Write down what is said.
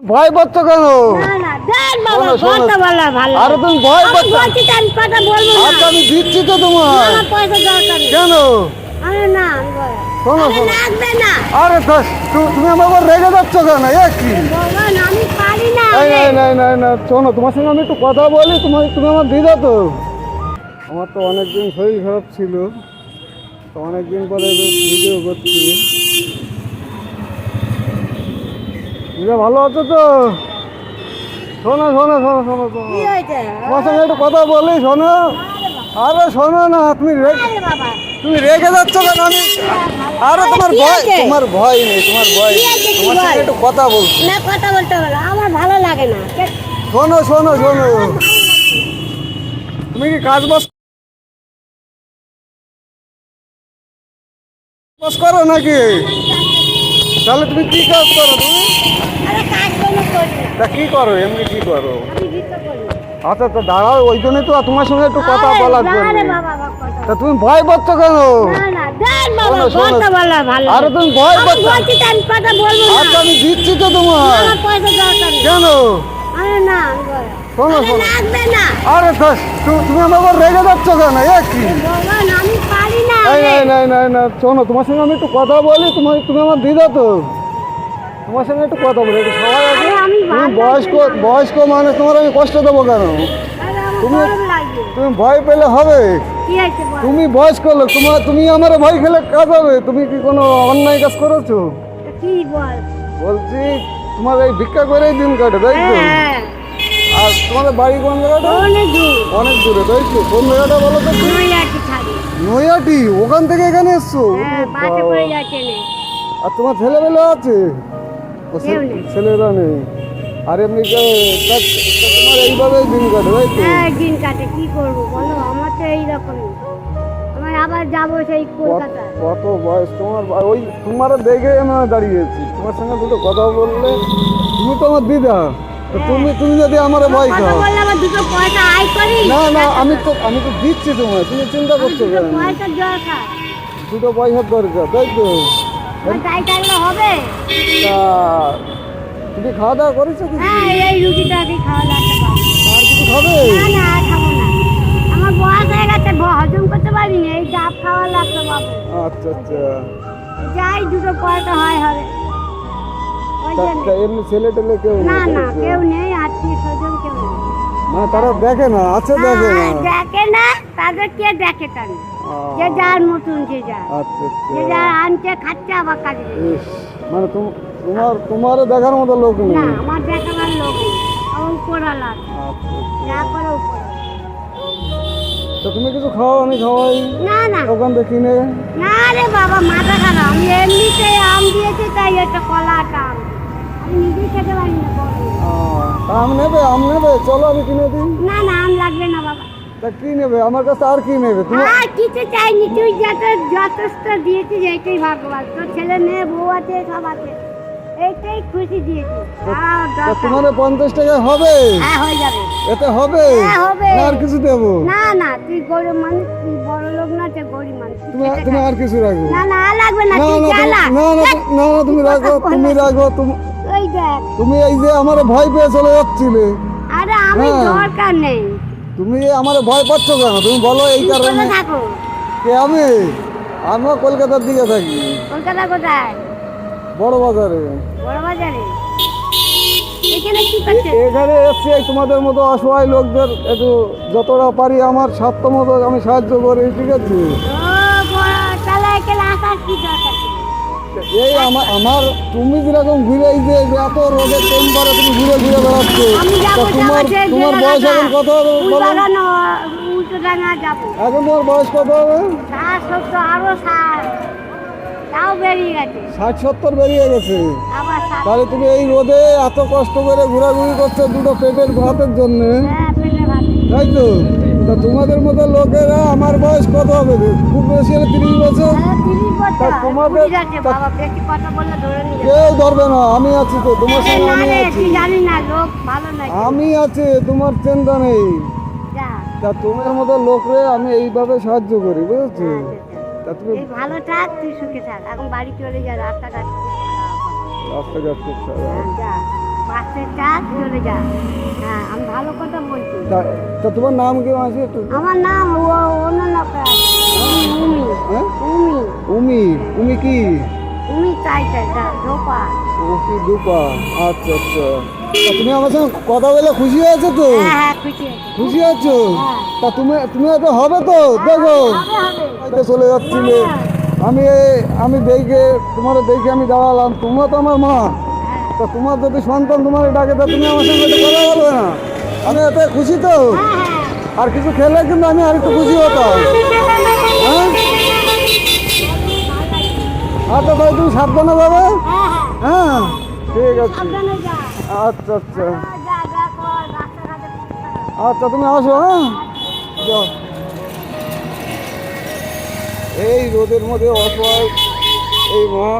ভয় পাচ্ছ কেন? না না দেখ বাবা কথা বলা ভালো। আরে তুমি ভয় পাচ্ছ? বলছি তো আমি কথা বলবো না। আচ্ছা আমি দিচ্ছি তো তোমার। আমার পয়সা দরকার নেই। কেন? আরে না আমি বলবো। শোনো আরে শোনো, লাগবে না। আরে তুমি আমার উপর রেগে যাচ্ছ কেন? এ কি? ভগবান আমি পারি না। এই না শোনো, তোমার সঙ্গে আমি একটু কথা বলি। তুমি আমার দিদা তো। আমার তো অনেকদিন শরীর খারাপ ছিল, তো অনেকদিন পরে ভিডিও করছি। দিদা ভালো আছো তো? শোনো শোনো শোনো শোনো শোনো, কি হয়েছে? তোমার সঙ্গে একটু কথা বলি। শোনো, আরে শোনো না, তুমি আরে বাবা তুমি রেগে যাচ্ছ কেন? আমি আরে তোমার কি ভয়, হয়েছে? তোমার ভয় নেই, তোমার ভয় কি নেই। হয়েছে? কি তোমার সঙ্গে ভয়? একটু কথা বলছি। না কথা বলতে হবে না, আমার ভালো লাগে না। শোনো শোনো শোনো, তুমি কি কাজ বাজ করো নাকি? তাহলে তুমি কি কাজ করো? তুমি আরে কাজ কোনো করি না। তা কি করো, এমনি কি করো? আমি ভিক্ষা করি। আচ্ছা তো দাঁড়াও, ওই জন্যই তো তোমার সঙ্গে একটু কথা আরে বলার না জন্য। রে বাবা বাবা কথা। তা তুমি ভয় পাচ্ছ কেন? না না দেখ বাবা শোনো, শোনো। কথা বলা ভালো। আরে তুমি ভয় আমি পাচ্ছ? বলছি তো আমি কথা বলবো না। আচ্ছা আমি দিচ্ছি তো তোমার। আমার পয়সা দরকার নেই। কেন? আরে না আমি বলবো। শোনো আরে শোনো, লাগবে না। আরে তুমি আমার উপর রেগে যাচ্ছ কেন? এ কি? ভগবান আমি পারি না। না শোনো, তোমার সঙ্গে আমি একটু কথা বলি। তুমি আমার দিদা তো, তোমার সঙ্গে একটু কথা বলি। একটু সবাই আছে। আরে আমি তুমি ভালো বয়স্ক লাগছে না। বয়স্ক মানে তোমার আমি কষ্ট দেবো কেন? আরে আমার তুমি- গরম লাগছে। তুমি ভয় পেলে হবে? কি হয়েছে বল? তুমি বয়স্ক লোক, তুমি আমার ভয় খেলে কাজ হবে? তুমি কি কোনো অন্যায় কাজ করেছো? তা কি বল? বলছি তোমার এই ভিক্ষা করেই দিন কাটে, তাই তো? হ্যাঁ আর তোমাদের বাড়ি কোন জায়গাটা? অনেক দূর। অনেক দূরে, তাই তো? কোন জায়গাটা বলো তো? নই আর কি ছাড়ি। নৈহাটি, ওখান থেকে এখানে এসছো? হ্যাঁ বাসে করে যাচ্ছে না। আর তোমার ছেলেবেলা আছে? কেউ নেই। ছেলেরা নেই। আর এমনি তোমার এইভাবেই দিন কাটে, তাই তো? হ্যাঁ দিন কাটে কি করবো বলো, আমার তো এইরকমই। আমার আবার যাবো সেই কলকাতা। কত বয়স তোমার? ওই তোমার দেখে আমি দাঁড়িয়েছি। তোমার সঙ্গে দুটো কথা বললে, তুমি তো আমার দিদা। তো তুমি যদি আমার ভয় কথা খাও। বললে আমার দুটো পয়সা আয় করি। না আমি তো দিচ্ছি তোমায়, তুমি চিন্তা আমার করছো দুটো কেন? পয়সার দরকার। দুটো পয়সার দরকার, তাই তো? আমার তাই থাকলে হবে। তা তুমি খাওয়া দাওয়া করেছো কিছু? হ্যাঁ এই রুটিটা আগে খাওয়া লাগতে পারবো। আর কিছু খাবে? না না আর খাবো না। আমার বয়স হয়ে গেছে, হজম করতে পারি না, এই ডাব খাওয়া লাগতে পারবো। আচ্ছা আচ্ছা। যাই দুটো পয়সা হয় হবে। ওই জন্য। তা এমনি ছেলে টেলে কেউ নেই, না তাই না তো? কেউ নেই, আত্মীয় স্বজন কেউ নেই। মানে তারা দেখে না, আছে দেখে না? দেখে না, তাদের কে দেখে কেন? যে যার মতন যে যার। আচ্ছা আচ্ছা। যে যার আনছে খাচ্ছে আবার কাজে যাচ্ছে। ইস, মানে তোমারও দেখার মতো লোক নেই। না আমার দেখাবার লোক নেই। আমার উপরওয়ালা আছে। আচ্ছা আচ্ছা। যা করে উপর। তো তুমি কিছু খাও, আমি খাওয়াই না না দোকান থেকে কিনে। না রে বাবা মাথা খারাপ, আমি এমনিতে আম দিয়েছি তাই একটা কলা একটা আম। আমি নিজেই খেতে পারি না বড়। তা আম নেবে? চলো আমি কিনে দিই। না না আম লাগবে না বাবা। তা কি নেবে? আমার কাছে আর কি নেবে তুমি? আর কিছু চাইনি, তুই যথেষ্ট দিয়েছিস এইটাই ভাগ্যবান। তোর ছেলে মেয়ে বউ আছে সব আছে, এইটাই খুশি দিয়েছিস। আর তা দরকার তোমার নেই। 50 টাকায় হবে? হ্যাঁ হয়ে যাবে। এতে হবে? হ্যাঁ, হবে। না আর কিছু দেবো? না না তুই গরিব মানুষ, তুই বড় লোক না, তুই গরিব মানুষ, তুই খেতে তুমি খা। আর কিছু রাখো? না না আর লাগবে না, না তুই না জ্বালা। না তুমি রাখো, তুমি রাখো। ওই দেখ, তুমি এই যে আমার ভয় পেয়ে চলে যাচ্ছিলে, আরে আমি হ্যাঁ। দরকার নেই। তুমি আমার ভয় পাচ্ছ কেন? তুমি বলো এই তুমি কারণে। কোথায় থাকো? কে আমিও কলকাতার দিকে থাকি, কলকাতা কোথায়? বড় বাজারে। বড় বাজারে। এখানে কি করছে? এখানে এসছি এই তোমাদের মতো অসহায় লোকদের একটু যতটা পারি আমার সাধ্য মতো আমি সাহায্য করি, ঠিক আছে? ও বড়, তাহলে এখানে আসার কি দরকার ছিল? এই আমার তুমি যেরকম ঘুরে এই যে এত রোদের টেম্পারে তুমি ঘুরে বেড়াচ্ছ, আমি যাবো, তা তোমার যাবো, যে তোমার বয়স জায়গাটা, এখন কত হবে বলো? ফুলবাগান ও উল্টোডাঙ্গা যাবো। এখন তোমার বয়স কত হবে? তার সত্য আরো তাও বেরিয়ে গেছে, 60-70 বেরিয়ে গেছে। আবার তাহলে তুমি এই রোদে এত কষ্ট করে ঘোরাঘুরি করছো দুটো পেটের ভাতের জন্য, হ্যাঁ পেটে ভাত। তাই তো? তা তোমাদের মতো লোকেরা আমার বয়স কত হবে? খুব বেশি হলে 30 বছর। হ্যাঁ, 30 বছর। তা তোমাদের- বুঝে যাচ্ছে বাবা, বেশি কথা বললে ধরে নিয়ে যাবে। কেউ ধরবে না, আমি আছি তো, তোমার আরে সঙ্গে না আমি রে, আছি। তুই জানি না লোক ভালো নাই। আমি আছি, তোমার চিন্তা নেই। যা। তা তোমার মতো লোকরে আমি এইভাবে সাহায্য করি, বুঝেছো? হ্যাঁ, যা। তা তুমি এই ভালো থাক, তুই সুখে থাক। এখন বাড়ি চলে যা, রাস্তাঘাট খুব খারাপ। রাস্তাঘাট খুব খারাপ। হ্যাঁ, যা। বাচ্চা থাক চলে যা। হ্যাঁ আমি ভালো কথা বলছি। তা তোমার নাম কি আছে একটু? আমার নাম অন্য লোকের আছে। উমি হ্যাঁ উমি উমি উমি কি? উমি টাইটাল ধোপা। ও কি দুপা? আচ্ছা আচ্ছা। তা তুমি আমার সঙ্গে কথা বলে খুশি হয়েছো তো? হ্যাঁ হ্যাঁ খুশি আছি। খুশি আছো? হ্যাঁ। তা তুমি তো হবে তো দেখো হবে হবে। হয়তো চলে যাচ্ছিলে আমি দেখে তোমার দেখে আমি দাঁড়ালাম, তোমরা তো আমার মা। হ্যাঁ তা তোমার যদি সন্তান তোমার ডাকে তা তুমি আমার সঙ্গে একটু কথা বলবে না? আমি এত খুশি তো। হ্যাঁ আর কিছু খেলে কিন্তু আমি আর একটু খুশি হতাম। হ্যাঁ আচ্ছা তাই তুমি সাবধানে যাবে। হ্যাঁ হ্যাঁ ঠিক আছে। সাবধানে যা। আচ্ছা আচ্ছা যা যা কর রাস্তাঘাটে আচ্ছা তুমি আসো। হ্যাঁ যাও। এই রোদের মধ্যে অসহায় এই মা